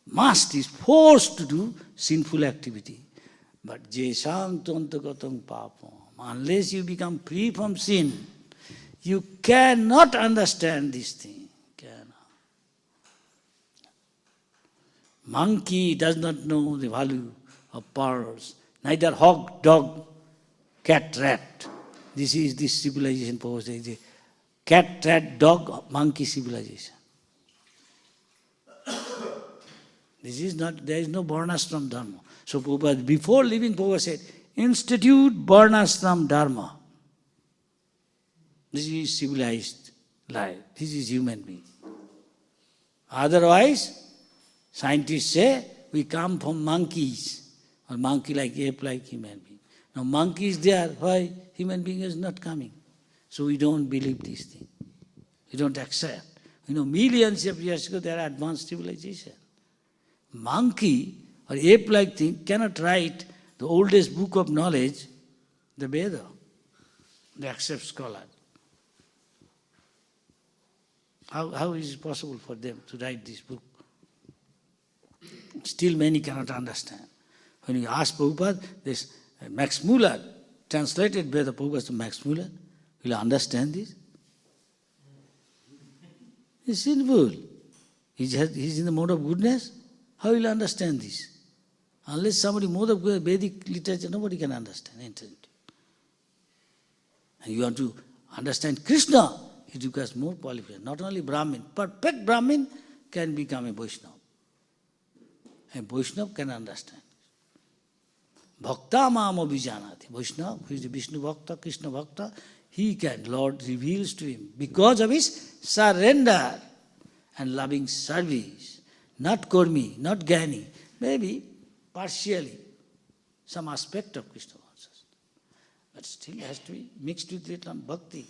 [SPEAKER 2] is forced to do sinful activity. But jesang tantagatam papam. Unless you become free from sin, you cannot understand this thing. Cannot. Monkey does not know the value of pearls. Neither hog, dog, cat, rat. This is this civilization purpose. Cat, rat, dog, monkey civilization. This is not, there is no Varnashram Dharma. So Prabhupada, before leaving, Prabhupada said, institute Varnashram Dharma. This is civilized life. This is human being. Otherwise, scientists say, we come from monkeys, or monkey-like, ape-like human being. Now monkey is there, why human being is not coming? So we don't believe this thing. We don't accept. Millions of years ago, there are advanced civilization. Monkey or ape-like thing cannot write the oldest book of knowledge, the Veda. They accept scholar. How is it possible for them to write this book? Still many cannot understand. When you ask Prabhupada, this Max Muller translated Veda Prabhupada to Max Muller, will you understand this? It's sinful. He's in the mode of goodness. How will you understand this? Unless somebody mode of Vedic literature, nobody can understand. And you want to understand Krishna, it requires more qualification. Not only Brahmin, perfect Brahmin can become a Vaishnava. A Vaishnava can understand. Bhakta mam abhijanati. Vaishnava, who is a Vishnu Bhakta, Krishna Bhakta, he can, Lord reveals to him because of his surrender and loving service. Not Kurmi, not Gyani, maybe partially some aspect of Krishna consciousness. But still has to be mixed with little bhakti.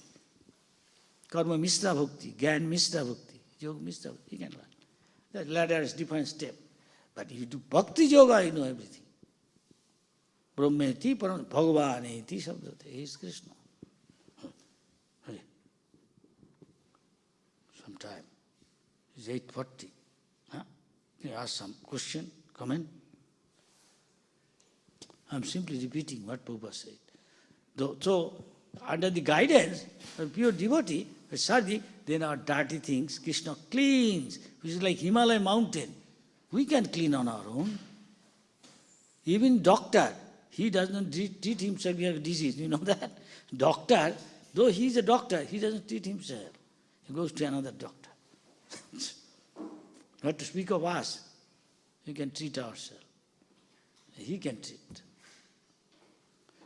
[SPEAKER 2] Karma Mishra Bhakti, Gyan Mishra Bhakti, Yoga Mishra Bhakti, he can learn. That ladder is different step. But if you do Bhakti Yoga, you know everything. Brahmeti, Bhagavaneti, Sabdate, he is Krishna. Sometime. It's 8:40. You ask some question, comment? I'm simply repeating what Prabhupada said. So, under the guidance of pure devotee, sadhik, then our dirty things, Krishna cleans, which is like Himalaya mountain. We can clean on our own. Even doctor, he does not treat himself, he has a disease, you know that? Doctor, though he is a doctor, he doesn't treat himself. He goes to another doctor. Not to speak of us, we can treat ourselves. He can treat.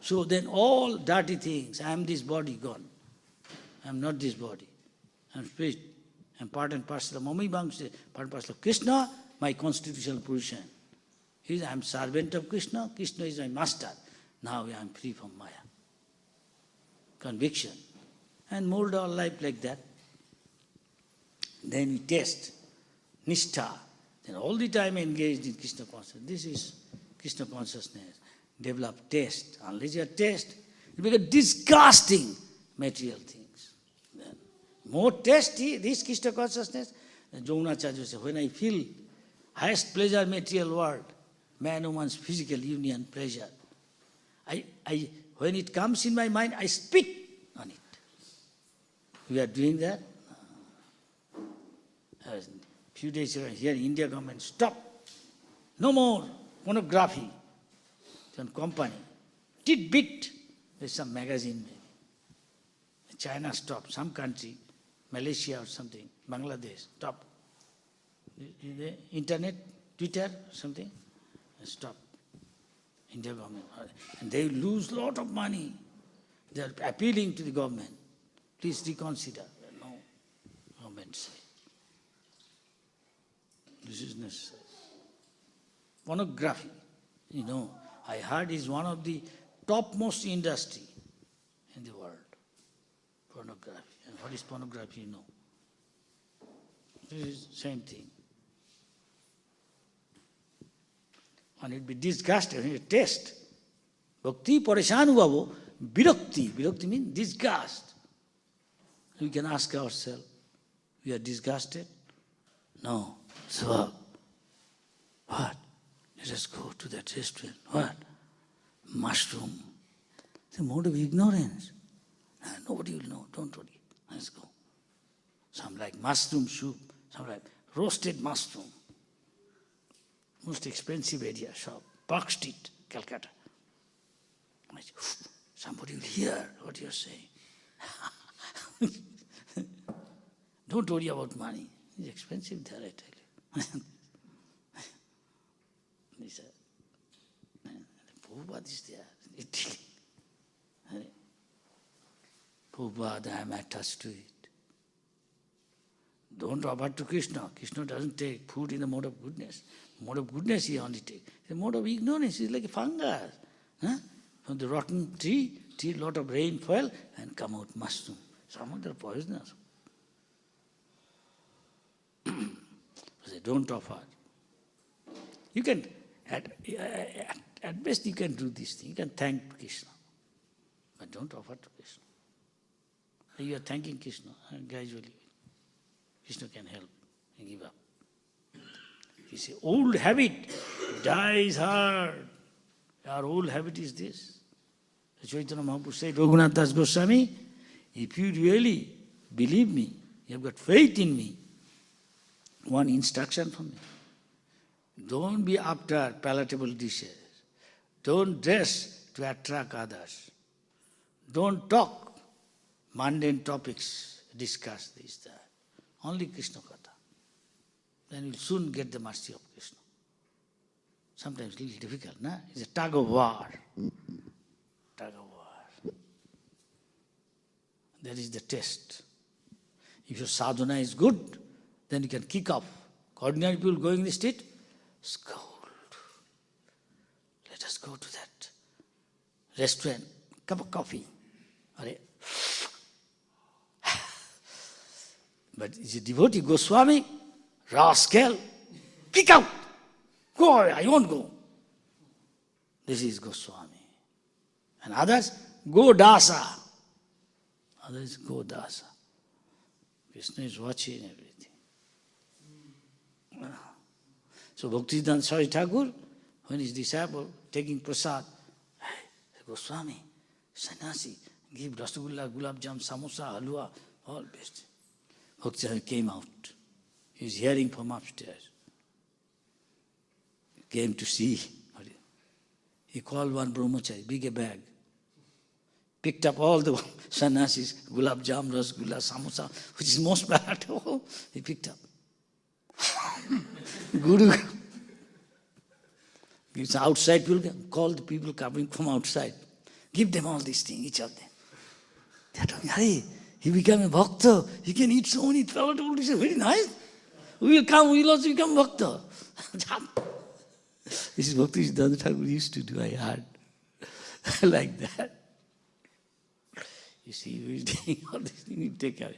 [SPEAKER 2] So then all dirty things, I am this body, gone. I am not this body. I am spirit. I am part and parcel of Mami Bangsa, part and parcel of Krishna, my constitutional position. I am servant of Krishna, Krishna is my master. Now I am free from Maya. Conviction. and mold our life like that. Then we taste nishtha. Then all the time engaged in Krishna consciousness. This is Krishna consciousness. Develop taste. Unless you have taste, you become disgusting material things. Then more tasty, this Krishna consciousness. Jaunacharya says, when I feel highest pleasure material world, man woman's physical union pleasure, when it comes in my mind, I spit on it. We are doing that. A few days ago, here India government, stop. No more pornography. Some company. Tidbit. There's some magazine maybe. China stop. Some country, Malaysia or something, Bangladesh, stop. The internet, Twitter, something, stop. India government. And they lose a lot of money. They are appealing to the government. Please reconsider. No, government say. This is necessary. Pornography, I heard is one of the topmost industry in the world. Pornography. And what is pornography, This is same thing. And it be disgusted, it taste. Bhakti pareshan bhavo, virakti. Virakti means disgust. We can ask ourselves, we are disgusted? No. So, what? Let us go to that restaurant. What? Mushroom. The mode of ignorance. Nobody will know. Don't worry. Let's go. Some like mushroom soup. Some like roasted mushroom. Most expensive area shop. Park Street, Calcutta. Somebody will hear what you're saying. Don't worry about money. It's expensive there, I tell you. He said, Prabhupada is there. Prabhupada, I am attached to it. Don't offer to Krishna. Krishna doesn't take food in the mode of goodness. Mode of goodness he only takes. The mode of ignorance is like a fungus. From the rotten tree, lot of rain fell and come out mushroom. Some of them are poisonous. They don't offer. You can, at best you can do this thing. You can thank Krishna. But don't offer to Krishna. You are thanking Krishna and gradually Krishna can help and give up. He says, old habit dies hard. Our old habit is this. Chaitanya Mahaprabhu said, Raghunath Das Goswami, if you really believe me, you have got faith in me, one instruction from me. Don't be after palatable dishes. Don't dress to attract others. Don't talk mundane topics, discuss this, that. Only Krishna Katha. Then you'll soon get the mercy of Krishna. Sometimes it's a little difficult, no? It's a tug of war. Tug of war. That is the test. If your sadhana is good, then you can kick off. Ordinary people going in the street, scold. Let us go to that restaurant, cup of coffee. But is a devotee, Goswami, rascal, kick out. Go away, I won't go. This is Goswami. And others, go dasa. Others, go dasa. Krishna is watching everything. So Bhaktisiddhanta Saraswati Thakur, when his disciple taking prasad, hey, Goswami, sannyasi, give rasgulla, gulab jam, samosa, halwa, all best. Bhaktisiddhanta came out. He was hearing from upstairs. He came to see. He called one brahmachari, big bag. Picked up all the sannyasis, gulab jam, rasgulla, samosa, which is most palatable. He picked up. Guru. It's outside people, call the people coming from outside. Give them all these things, each of them. They are talking, hey, he became a bhakta. He can eat so many palatable dishes. Very nice. We will also become bhakta. This is Bhaktisiddhanta Thakur used to do, I heard. Like that. You see, who is doing all this thing, you take care.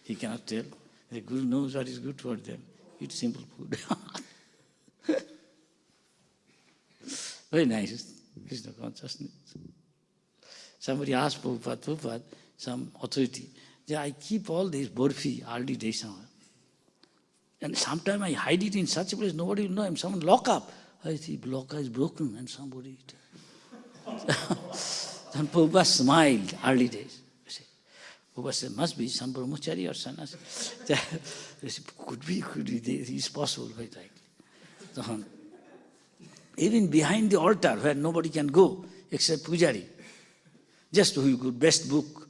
[SPEAKER 2] He cannot tell. The Guru knows what is good for them. Eat simple food. Very nice, Krishna consciousness. Somebody asked Prabhupada, some authority, I keep all these burfi early days now. And sometimes I hide it in such a place, nobody will know. I'm someone lock up. I see lock is broken and somebody. Then Prabhupada smiled early days. Prabhupada said, must be some brahmachari or sannyasi. They said, could be, it's possible, quite likely. So, even behind the altar where nobody can go except Pujari, just who good best book,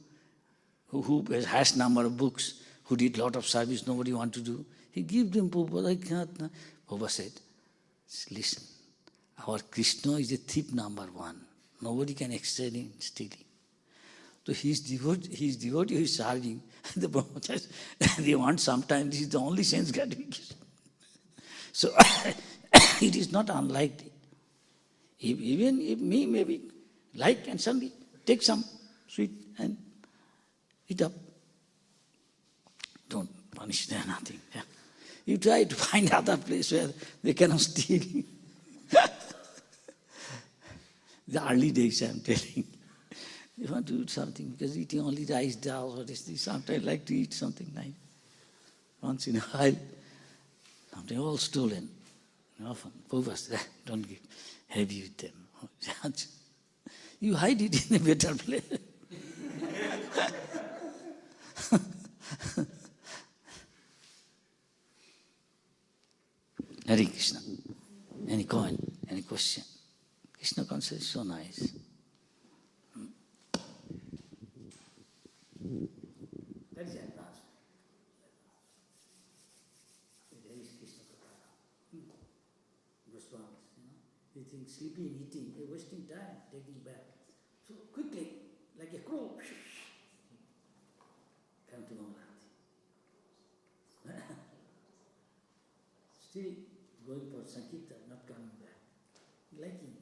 [SPEAKER 2] who has highest number of books, who did lot of service nobody want to do, he give them Prabhupada. I cannot. Prabhupada said, listen, our Krishna is a thief number one. Nobody can excel in stealing. So his devotee who is serving, the brahmacharis, they want sometimes, this is the only sense gratification. So it is not unlikely. Even if me maybe like and suddenly take some sweet and eat up. Don't punish them, nothing. Yeah. You try to find other place where they cannot steal. The early days, I'm telling. You want to eat something, because eating only rice, dal, what is this? Sometimes I like to eat something nice. Once in a while, something all stolen. Often, Prabhupada, don't give heavy with them. You hide it in a better place. Hare Krishna. Any comment? Any question? Krishna consciousness is so nice. That is advanced. There is Krishna Katha. Goswamis, they think sleeping, eating, they're wasting time, taking bath. So quickly, like a crow, come to Maharati. Still going for Sankirtan, not coming back. Liking